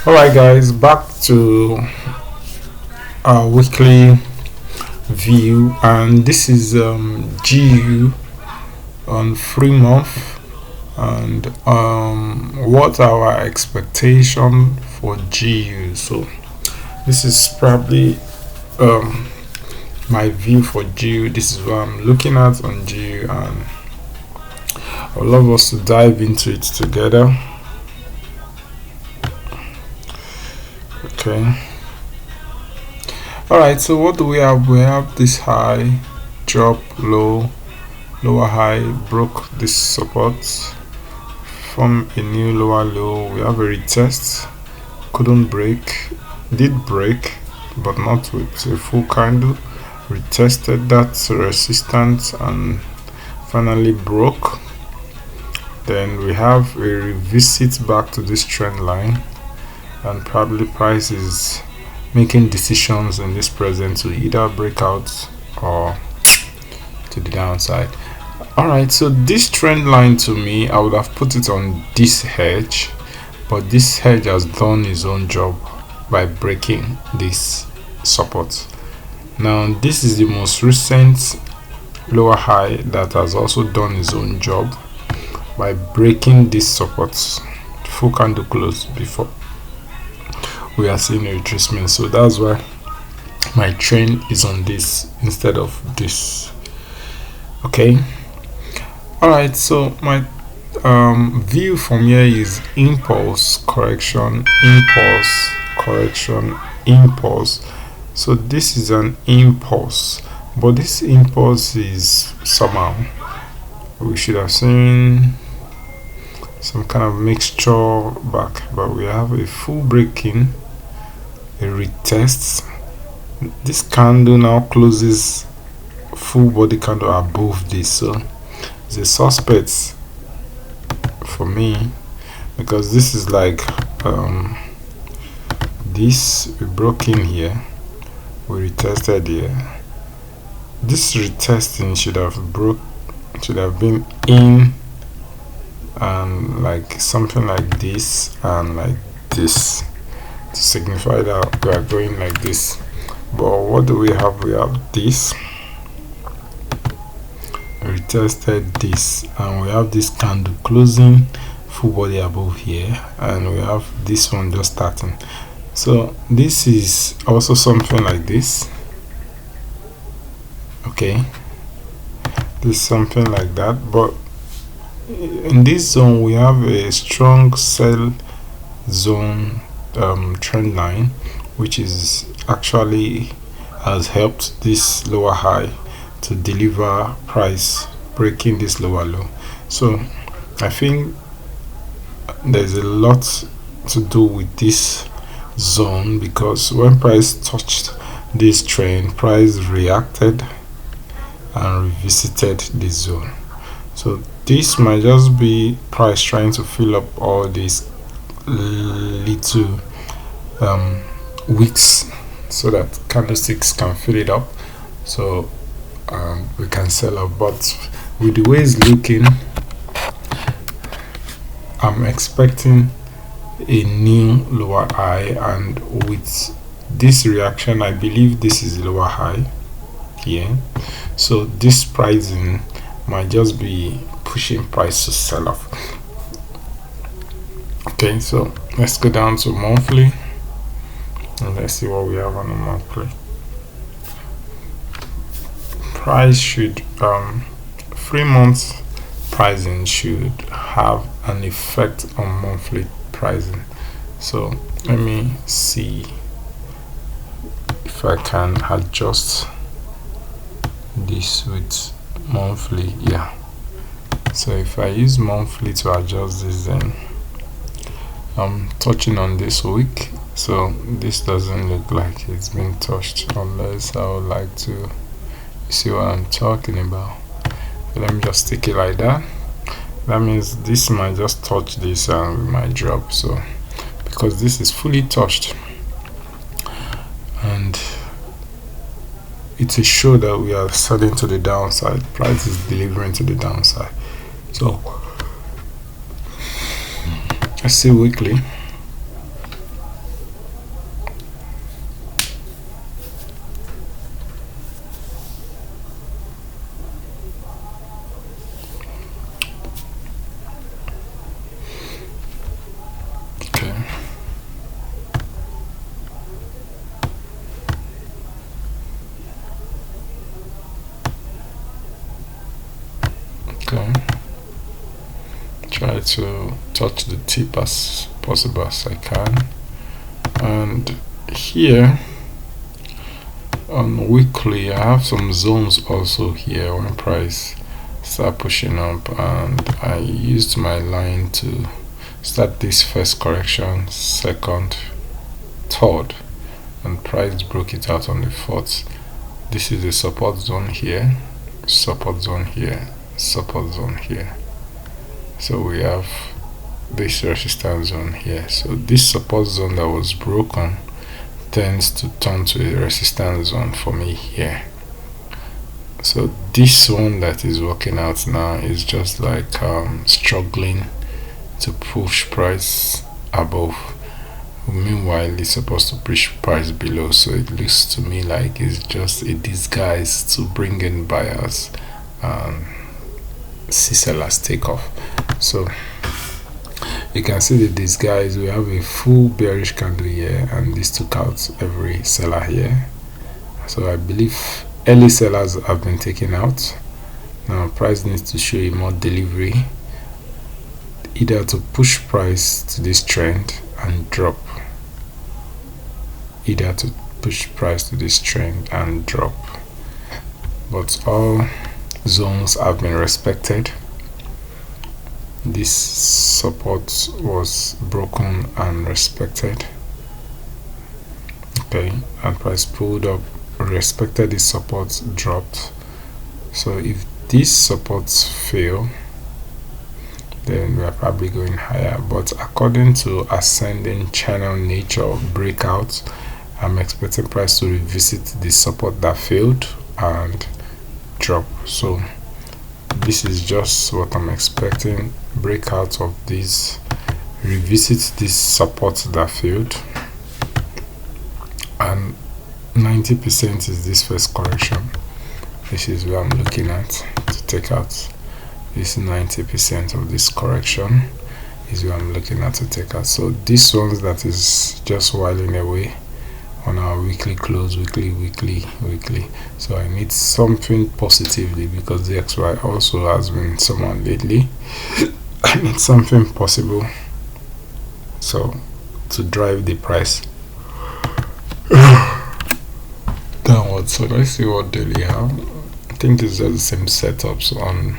Alright guys, back to our weekly view, and this is GU on 3 month, and what our expectation for GU. So this is probably my view for GU. This is what I'm looking at on GU, and I'd love us to dive into it together. Okay. Alright, so what do we have? We have this high, drop, low, lower high, broke this support, from a new lower low. We have a retest, couldn't break, did break but not with a full candle, retested that resistance and finally broke. Then we have a revisit back to this trend line, and probably price is making decisions in this present to either break out or to the downside. Alright, so this trend line, to me, I would have put it on this hedge, but this hedge has done its own job by breaking this support. Now this is the most recent lower high that has also done its own job by breaking this support. Full candle close before we are seeing a retracement, so that's why my trend is on this instead of this. Okay. Alright, so my view from here is impulse, correction, impulse, correction, impulse. So this is an impulse, but this impulse is somehow, we should have seen some kind of mixture back, but we have a full breaking, a retest. This candle now closes full body candle above this, so it's a suspect for me, because this is like this, we broke in here, we retested here. This retesting should have been in, and like something like this and like this to signify that we are going like this. But what do we have? We have this, retested this, and we have this candle closing full body above here, and we have this one just starting. So this is also something like this. Okay, this is something like that, but in this zone we have a strong sell zone trend line, which is actually has helped this lower high to deliver price breaking this lower low. So I think there's a lot to do with this zone, because when price touched this trend, price reacted and revisited this zone. So this might just be price trying to fill up all these little wicks so that candlesticks can fill it up, so we can sell up. But with the way it's looking, I'm expecting a new lower high, and with this reaction I believe this is lower high here, so this pricing might just be pushing price to sell off. Okay, so let's go down to monthly and let's see what we have on the monthly. Price should 3 months pricing should have an effect on monthly pricing. So let me see if I can adjust this with monthly. Yeah, so if I use monthly to adjust this, then I'm touching on this week, so this doesn't look like it's been touched, unless I would like to see what I'm talking about. But let me just stick it like that. That means this might just touch this and we might drop, so because this is fully touched, and it's a show that we are selling to the downside, price is delivering to the downside. So let's see weekly. Okay, try to touch the tip as possible as I can. And here on weekly, I have some zones also here when price start pushing up, and I used my line to start this first correction, second, third, and price broke it out on the fourth. This is the support zone here, support zone here, support zone here. So we have this resistance zone here. So this support zone that was broken tends to turn to a resistance zone for me here. So this one that is working out now is just like struggling to push price above. Meanwhile, it's supposed to push price below, so it looks to me like it's just a disguise to bring in buyers and see sellers take off. So you can see the disguise. We have a full bearish candle here, and this took out every seller here. So I believe early sellers have been taken out. Now price needs to show a more delivery, either to push price to this trend and drop, but all zones have been respected. This support was broken and respected. Okay, and price pulled up, respected this support, dropped. So if these supports fail, then we are probably going higher. But according to ascending channel nature of breakout, I'm expecting price to revisit the support that failed and drop. So this is just what I'm expecting. Breakout of this, revisit this support that failed, and 90% is this first correction. This is where I'm looking at to take out. This 90% of this correction is where I'm looking at to take out. So this ones that is just whiling away on our weekly close, weekly. So I need something positively, because the XY also has been someone lately. I need something possible, so to drive the price downwards. So let's see what daily have. I think it's just the same setups on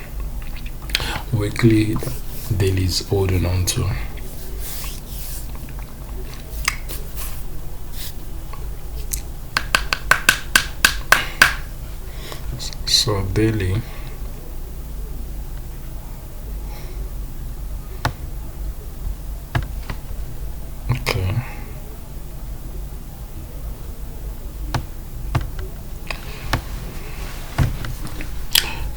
weekly. Daily is holding on to. So daily, okay,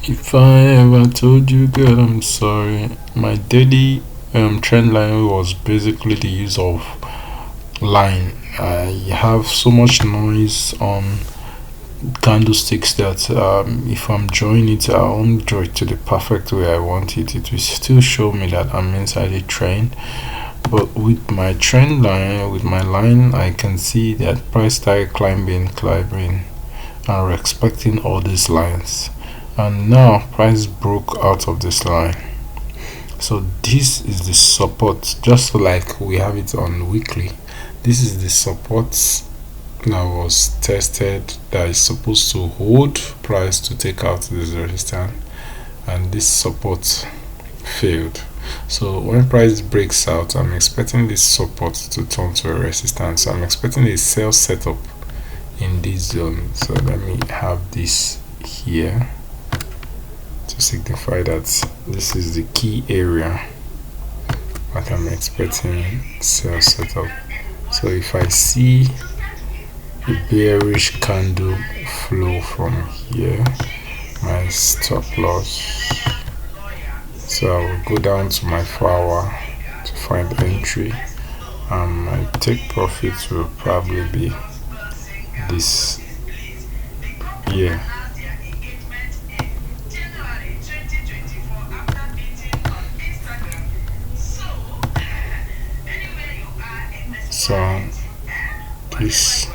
if I ever told you that I'm sorry. My daily trend line was basically the use of line. I have so much noise on candlesticks that if I'm drawing it, I won't draw it to the perfect way I want it. It will still show me that I'm inside a trend. But with my trend line, with my line, I can see that price started climbing, and we're expecting all these lines, and now price broke out of this line. So this is the support, just like we have it on weekly. This is the support that was tested, that is supposed to hold price to take out this resistance, and this support failed. So when price breaks out, I'm expecting this support to turn to a resistance. So I'm expecting a sell setup in this zone. So let me have this here to signify that this is the key area that I'm expecting sell setup. So if I see a bearish candle flow from here, my stop loss, so I will go down to my 4 hour to find entry, and my take profit will probably be this here. So this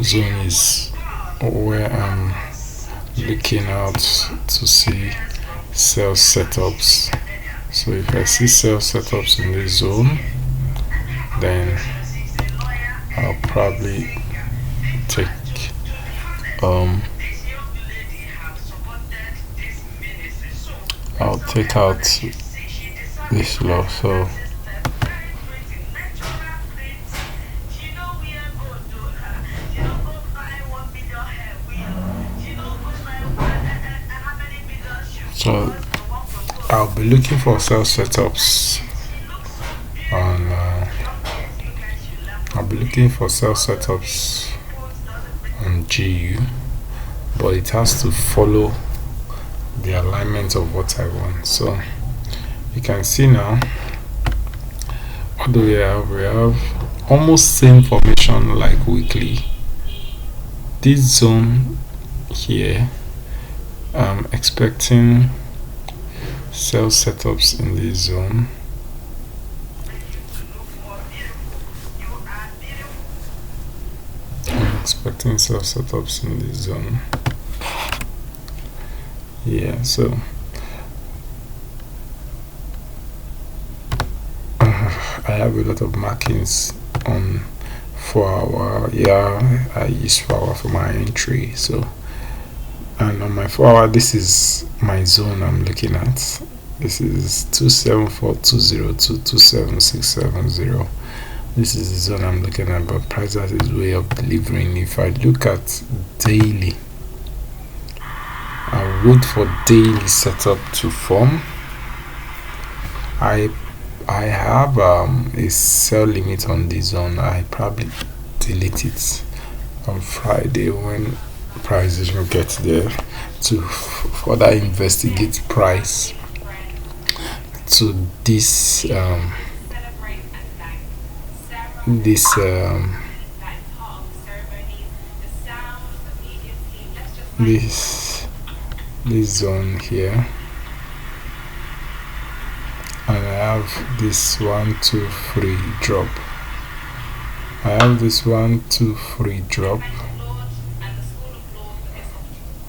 zone is where I'm looking out to see sell setups. So if I see sell setups in this zone, then I'll probably take I'll take out this low. So I'll be looking for sell setups on GU, but it has to follow the alignment of what I want. So you can see now, what do we have? We have almost same formation like weekly. This zone here, I'm expecting sell setups in this zone. Expecting sell setups in this zone. Yeah, so I have a lot of markings on 4 hour. Yeah, I use 4 hour for my entry. So, and on my 4 hour, this is my zone I'm looking at. This is 27420 to 27670. This is the zone I'm looking at, but price that is way of delivering. If I look at daily, I wait for daily setup to form. I have a sell limit on this zone. I probably delete it on Friday when prices will get there to further investigate price to this this zone here, and I have this 1 2 3 drop. I have this 1 2 3 drop,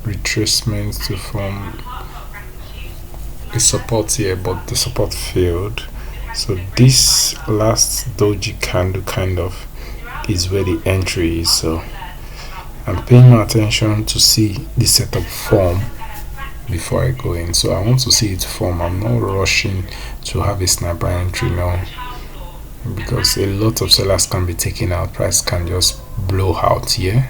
retracement to form a support here, but the support failed. So this last doji candle kind of is where the entry is. So I'm paying my attention to see the setup form before I go in. So I want to see it form. I'm not rushing to have a sniper entry now, because a lot of sellers can be taken out. Price can just blow out here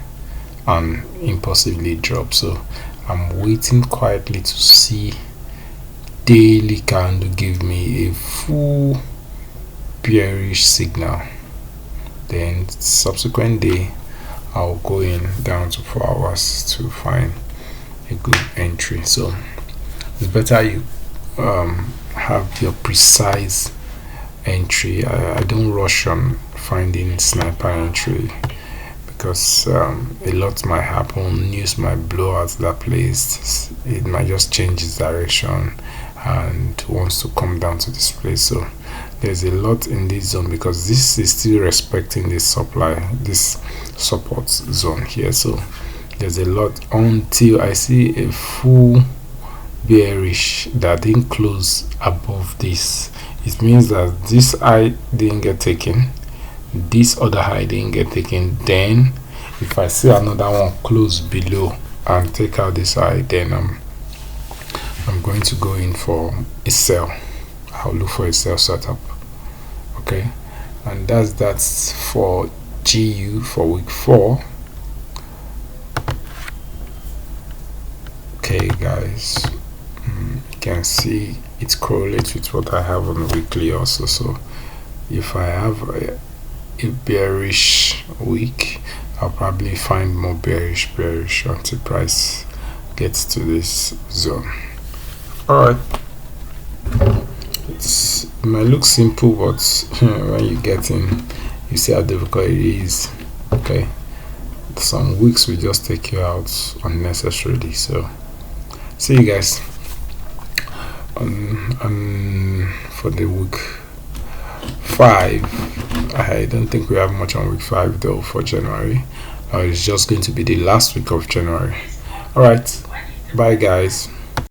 and impulsively drop. So I'm waiting quietly to see daily candle give me a full bearish signal. Then subsequent day I'll go in down to 4 hours to find a good entry. So it's better you have your precise entry. I don't rush on finding sniper entry, because a lot might happen. News might blow out that place. It might just change its direction and wants to come down to this place. So there's a lot in this zone, because this is still respecting this support zone here. So there's a lot until I see a full bearish that didn't close above this. It means that this high didn't get taken, this other high didn't get taken. Then if I see another one close below and take out this high, then I'm going to go in for a sell. I'll look for a sell setup. Okay, and that's for GU for week 4. Okay guys, you can see it correlates with what I have on the weekly also. So if I have a bearish week, I'll probably find more bearish until price gets to this zone. Alright, it might look simple, but when you get in, you see how difficult it is. Okay, some weeks will just take you out unnecessarily. So see you guys on for the week 5. I don't think we have much on week 5 though for January. it's just going to be the last week of January. All right, bye guys.